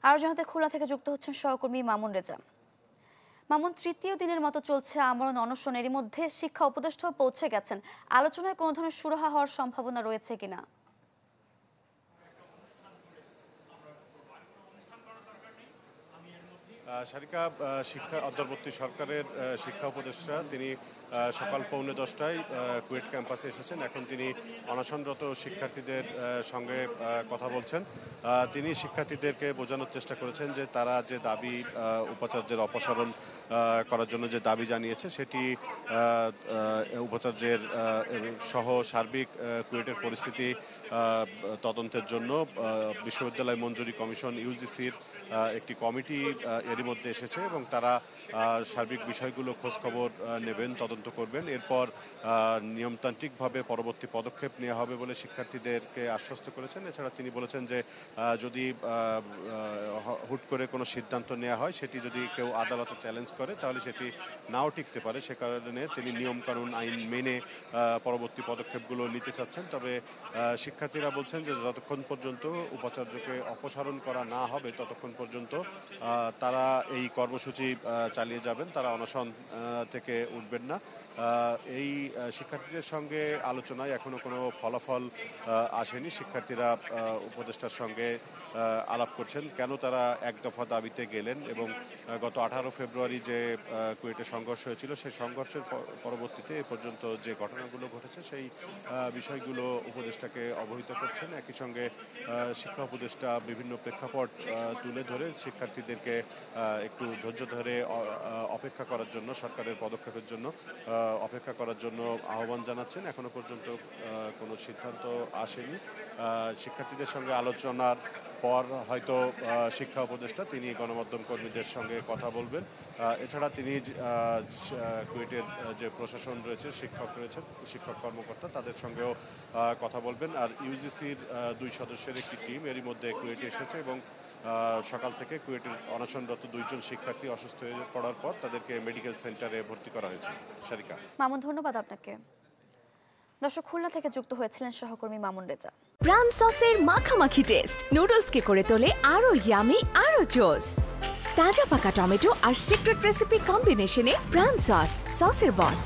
আর জানাতে খুলনা থেকে যুক্ত হচ্ছেন সহকর্মী মামুন রেজা। মামুন, তৃতীয় দিনের মতো চলছে আমরণ অনশন, এরই মধ্যে শিক্ষা উপদেষ্টাও পৌঁছে গেছেন। আলোচনায় কোনো ধরনের সুরাহা হওয়ার সম্ভাবনা রয়েছে কিনা? সারিকা, শিক্ষা অন্তর্বর্তী সরকারের শিক্ষা উপদেষ্টা তিনি সকাল 9:45টায় কুয়েট ক্যাম্পাসে এসেছেন। এখন তিনি অনশনরত শিক্ষার্থীদের সঙ্গে কথা বলছেন। তিনি শিক্ষার্থীদেরকে বোঝানোর চেষ্টা করেছেন যে তারা যে দাবি উপাচার্যের অপসারণ করার জন্য যে দাবি জানিয়েছে সেটি উপাচার্যের সহ সার্বিক কুয়েটের পরিস্থিতি তদন্তের জন্য বিশ্ববিদ্যালয় মঞ্জুরি কমিশন ইউজিসির একটি কমিটি এরই মধ্যে এসেছে এবং তারা সার্বিক বিষয়গুলো খোঁজখবর নেবেন, তদন্ত করবেন। এরপর নিয়মতান্ত্রিকভাবে পরবর্তী পদক্ষেপ নেওয়া হবে বলে শিক্ষার্থীদেরকে আশ্বস্ত করেছেন। এছাড়া তিনি বলেছেন যে যদি হুট করে কোনো সিদ্ধান্ত নেওয়া হয়, সেটি যদি কেউ আদালতে চ্যালেঞ্জ করে তাহলে সেটি নাও টিকতে পারে। সে কারণে তিনি নিয়মকানুন আইন মেনে পরবর্তী পদক্ষেপগুলো নিতে চাচ্ছেন। তবে শিক্ষার্থীরা বলছেন যে যতক্ষণ পর্যন্ত উপাচার্যকে অপসারণ করা না হবে ততক্ষণ পর্যন্ত তারা এই কর্মসূচি চালিয়ে যাবেন, তারা অনশন থেকে উঠবেন না। এই শিক্ষার্থীদের সঙ্গে আলোচনায় এখনো কোনো ফলাফল আসেনি। শিক্ষার্থীরা উপদেষ্টার সঙ্গে আলাপ করছেন কেন তারা এক দফা দাবিতে গেলেন এবং গত 18 ফেব্রুয়ারি যে কুয়েটে সংঘর্ষ হয়েছিল সেই সংঘর্ষের পরবর্তীতে এ পর্যন্ত যে ঘটনাগুলো ঘটেছে সেই বিষয়গুলো উপদেষ্টাকে অবহিত করছেন। একই সঙ্গে শিক্ষা উপদেষ্টা বিভিন্ন প্রেক্ষাপট তুলে ধরে শিক্ষার্থীদেরকে একটু ধৈর্য ধরে অপেক্ষা করার জন্য, সরকারের পদক্ষেপের জন্য অপেক্ষা করার জন্য আহ্বান জানাচ্ছেন। এখনো পর্যন্ত কোনো সিদ্ধান্ত আসেনি। শিক্ষার্থীদের সঙ্গে আলোচনার পর হয়তো শিক্ষা উপদেষ্টা তিনি গণমাধ্যম কর্মীদের সঙ্গে কথা বলবেন। এছাড়া তিনি কুয়েটের যে প্রশাসন রয়েছে, শিক্ষক রয়েছেন, শিক্ষক কর্মকর্তা, তাদের সঙ্গেও কথা বলবেন। আর ইউজিসির 2 সদস্যের একটি টিম এরই মধ্যে কুয়েটে এসেছে এবং সকাল থেকে কুয়েটের অনশনরত 2 জন শিক্ষার্থী অসুস্থ হয়ে পড়ার পর তাদেরকে মেডিকেল সেন্টারে ভর্তি করা হয়েছে। সারিকা, মামুন, ধন্যবাদ আপনাকে। দর্শক, খুলনা থেকে যুক্ত হয়েছিলেন সহকর্মী মামুন রেজা। প্রাণ সসের মাখামাখি টেস্ট নুডলসকে করে তোলে আরো ইয়ামি, আরো জোস। তাজা পাকা টমেটো আর সিক্রেট রেসিপি কম্বিনেশনে প্রাণ সসের বস।